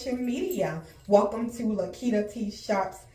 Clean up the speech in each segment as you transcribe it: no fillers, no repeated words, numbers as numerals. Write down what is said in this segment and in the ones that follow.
social media. Welcome to LakitaTSharpe's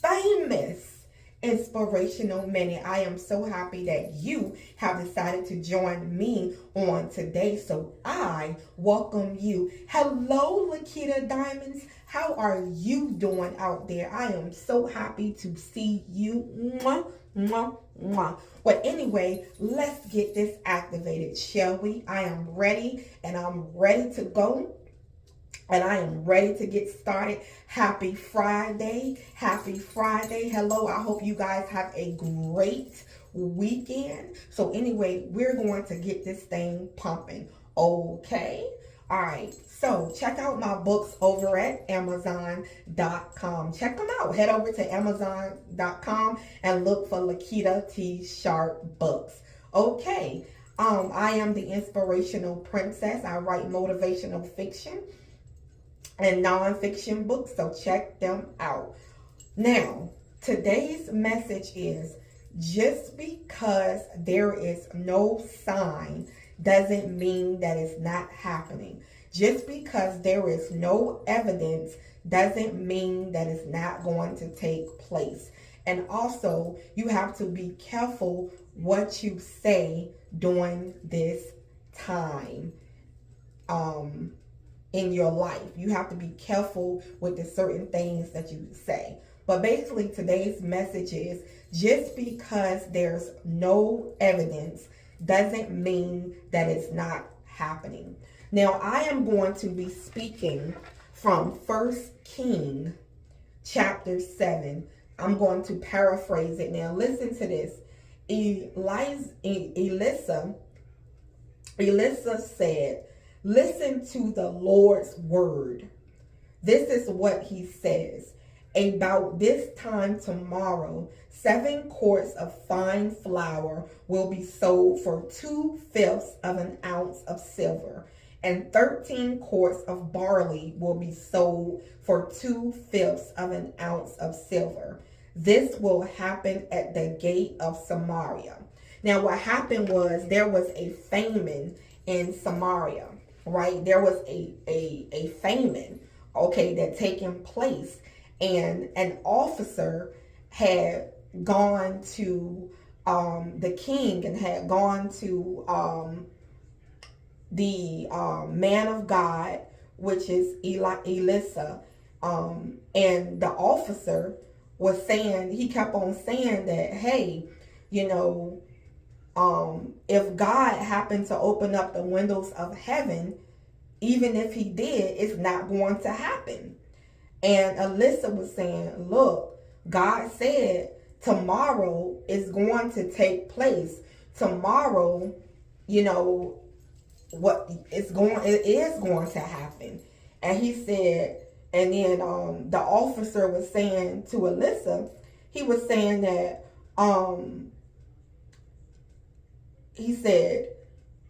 famous Inspirational Minute. I am so happy that you have decided to join me on today, so I welcome you. Hello, Lakita Diamonds. How are you doing out there? I am so happy to see you. Mwah, mwah, mwah. Well, anyway, let's get this activated, shall we? I am ready, and I'm ready to go. And I am ready to get started. Happy Friday. Happy Friday. Hello. I hope you guys have a great weekend. So anyway, we're going to get this thing pumping. Okay. All right. So check out my books over at Amazon.com. Check them out. Head over to Amazon.com and look for LakitaTSharpe books. Okay. I am the Inspirational Princess. I write motivational fiction and nonfiction books, so check them out. Now, today's message is, just because there is no sign doesn't mean that it's not happening. Just because there is no evidence doesn't mean that it's not going to take place. And also, you have to be careful what you say during this time. In your life, you have to be careful with the certain things that you say. But basically, today's message is, just because there's no evidence doesn't mean that it's not happening. Now, I am going to be speaking from 1 Kings chapter 7. I'm going to paraphrase it. Now, listen to this. Elisha said, "Listen to the Lord's word. This is what he says. About this time tomorrow, 7 quarts of fine flour will be sold for 2/5 of an ounce of silver, and 13 quarts of barley will be sold for 2/5 of an ounce of silver. This will happen at the gate of Samaria." Now, what happened was there was a famine in Samaria. Right, there was a famine, okay, that taken place, and an officer had gone to the king and had gone to the man of God, which is Elisha, and the officer was saying, he kept on saying that, hey, you know, if God happened to open up the windows of heaven, even if he did, it's not going to happen. And Elisha was saying, look, God said tomorrow is going to take place. Tomorrow, you know, it is going to happen. And he said, and then the officer was saying to Elisha, he was saying that, he said,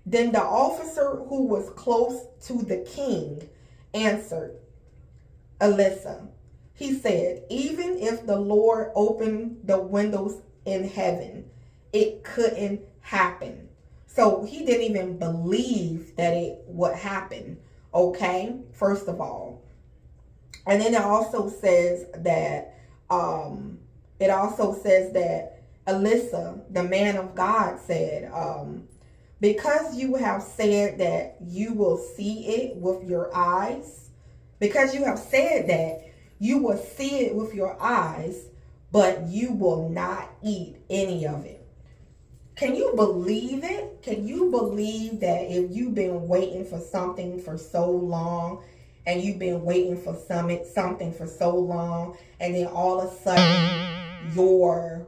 then the officer who was close to the king answered Elisha. He said, even if the Lord opened the windows in heaven, it couldn't happen. So he didn't even believe that it would happen. Okay, first of all. And then it also says that, Elisha, the man of God, said, because you have said that you will see it with your eyes, because you have said that you will see it with your eyes, but you will not eat any of it. Can you believe it? Can you believe that if you've been waiting for something for so long, and you've been waiting for something for so long, and then all of a sudden your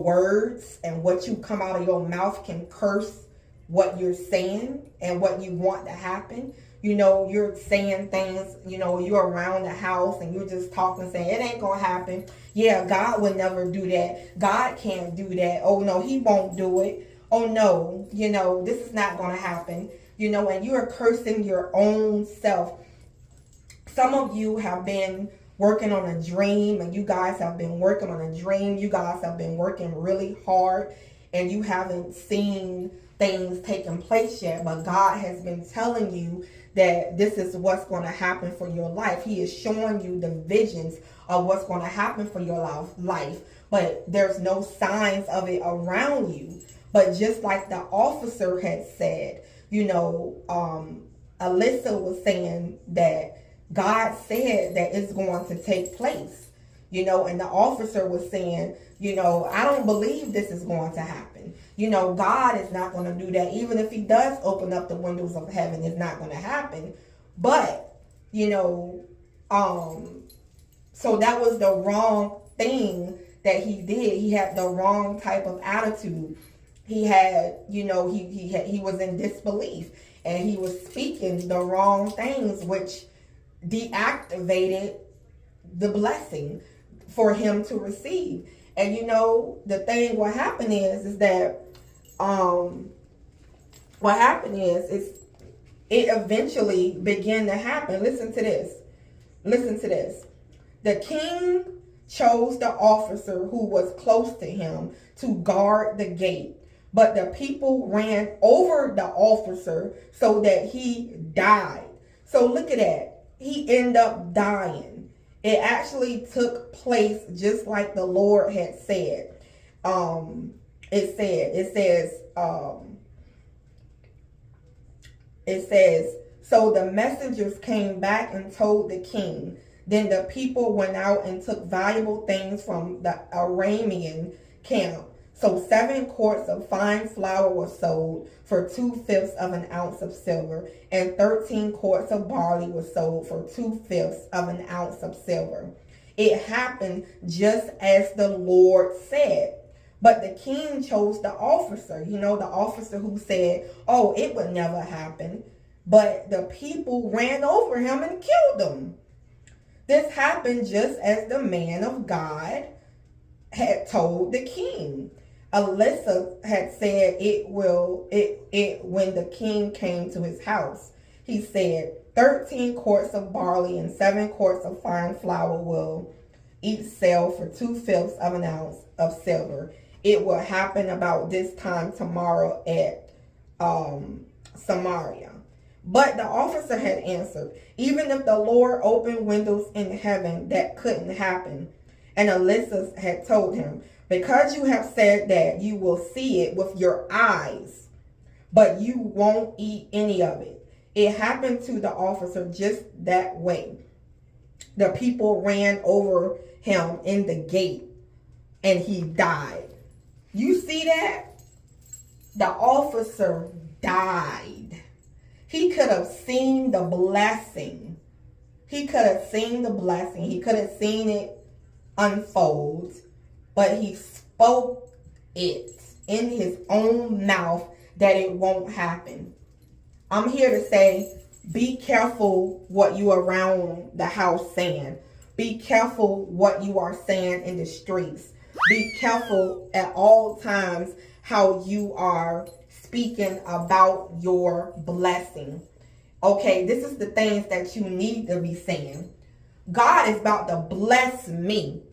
words and what you come out of your mouth can curse what you're saying and what you want to happen? You know, you're saying things, you know, you're around the house and you're just talking, saying, it ain't gonna happen. Yeah, God would never do that. God can't do that. Oh no, he won't do it. Oh no, you know, this is not gonna happen. You know, and you're cursing your own self. Some of you have been working on a dream, and you guys have been working on a dream. You guys have been working really hard, and you haven't seen things taking place yet. But God has been telling you that this is what's going to happen for your life. He is showing you the visions of what's going to happen for your life, but there's no signs of it around you. But just like the officer had said, Alyssa was saying that God said that it's going to take place, and the officer was saying, I don't believe this is going to happen. God is not going to do that. Even if he does open up the windows of heaven, it's not going to happen. But, so that was the wrong thing that he did. He had the wrong type of attitude. He had, he was in disbelief, and he was speaking the wrong things, which deactivated the blessing for him to receive. And the thing, what happened is that it eventually began to happen. Listen to this. The king chose the officer who was close to him to guard the gate, but the people ran over the officer so that he died. So look at that. He ended up dying. It actually took place just like the Lord had said. It says, so the messengers came back and told the king. Then the people went out and took valuable things from the Aramean camp. So 7 quarts of fine flour was sold for 2/5 of an ounce of silver, and 13 quarts of barley was sold for 2/5 of an ounce of silver. It happened just as the Lord said. But the king chose the officer, the officer who said, oh, it would never happen. But the people ran over him and killed him. This happened just as the man of God had told the king. Alyssa had said it when the king came to his house. He said 13 quarts of barley and 7 quarts of fine flour will each sell for 2/5 of an ounce of silver. It will happen about this time tomorrow at Samaria. But the officer had answered, even if the Lord opened windows in heaven, that couldn't happen. And Alyssa had told him, because you have said that, you will see it with your eyes, but you won't eat any of it. It happened to the officer just that way. The people ran over him in the gate, and he died. You see that? The officer died. He could have seen the blessing. He could have seen it unfold, but he spoke it in his own mouth that it won't happen. I'm here to say, be careful what you are around the house saying. Be careful what you are saying in the streets. Be careful at all times how you are speaking about your blessing. Okay, this is the things that you need to be saying. God is about to bless me.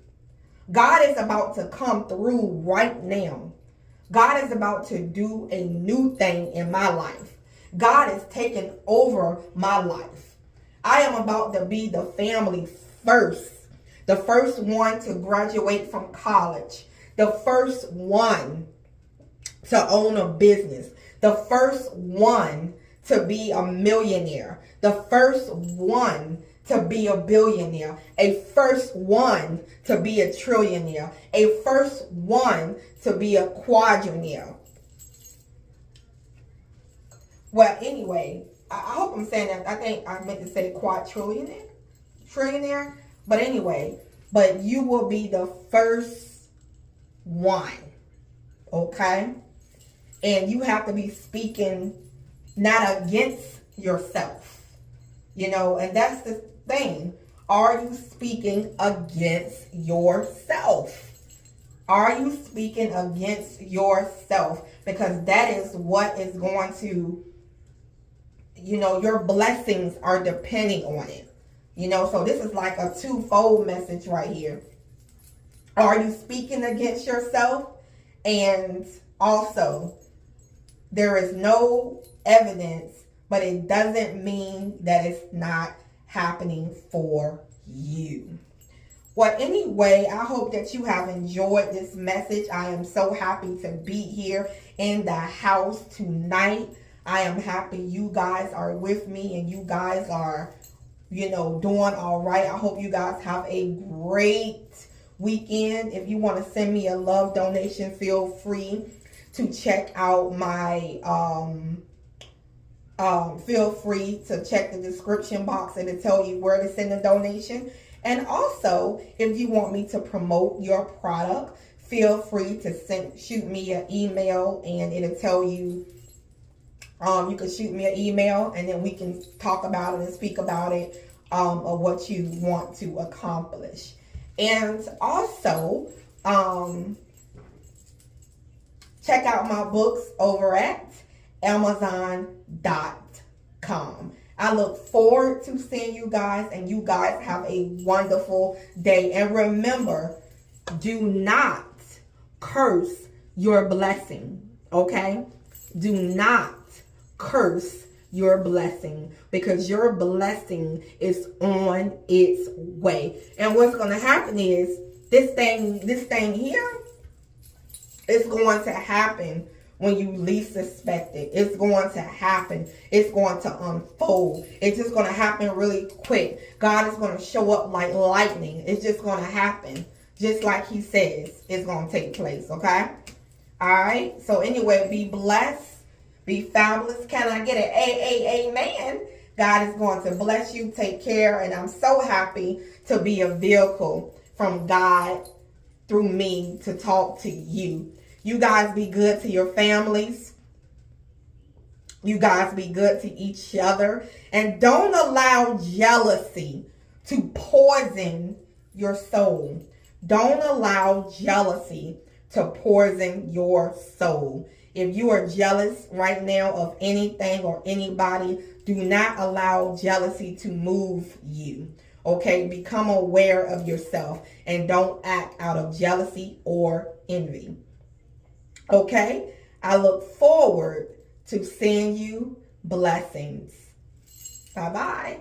God is about to come through right now. God is about to do a new thing in my life. God is taking over my life. I am about to be the family first. The first one to graduate from college. The first one to own a business. The first one to be a millionaire. The first one to be a billionaire. A first one to be a trillionaire. A first one to be a quadrillionaire. Well, anyway, I hope I'm saying that. I think I meant to say trillionaire. But anyway, but you will be the first one. Okay? And you have to be speaking not against yourself. And that's the thing. Are you speaking against yourself? Are you speaking against yourself? Because that is what is going to, your blessings are depending on it. So this is like a twofold message right here. Are you speaking against yourself? And also, there is no evidence but it doesn't mean that it's not happening for you. Well, anyway, I hope that you have enjoyed this message. I am so happy to be here in the house tonight. I am happy you guys are with me and you guys are, doing all right. I hope you guys have a great weekend. If you want to send me a love donation, feel free to check out my feel free to check the description box and it'll tell you where to send a donation. And also, if you want me to promote your product, feel free to shoot me an email and it'll tell you. You can shoot me an email and then we can talk about it and speak about it, of what you want to accomplish. And also, check out my books over at Amazon.com. I look forward to seeing you guys, and you guys have a wonderful day. And remember, do not curse your blessing, okay? Do not curse your blessing, because your blessing is on its way. And what's going to happen is this thing here is going to happen when you least suspect it. It's going to happen. It's going to unfold. It's just going to happen really quick. God is going to show up like lightning. It's just going to happen just like he says it's going to take place, okay? All right? So anyway, be blessed. Be fabulous. Can I get an amen? God is going to bless you. Take care. And I'm so happy to be a vehicle from God through me to talk to you. You guys be good to your families. You guys be good to each other. And don't allow jealousy to poison your soul. Don't allow jealousy to poison your soul. If you are jealous right now of anything or anybody, do not allow jealousy to move you. Okay? Become aware of yourself and don't act out of jealousy or envy. Okay? I look forward to seeing you. Blessings. Bye-bye.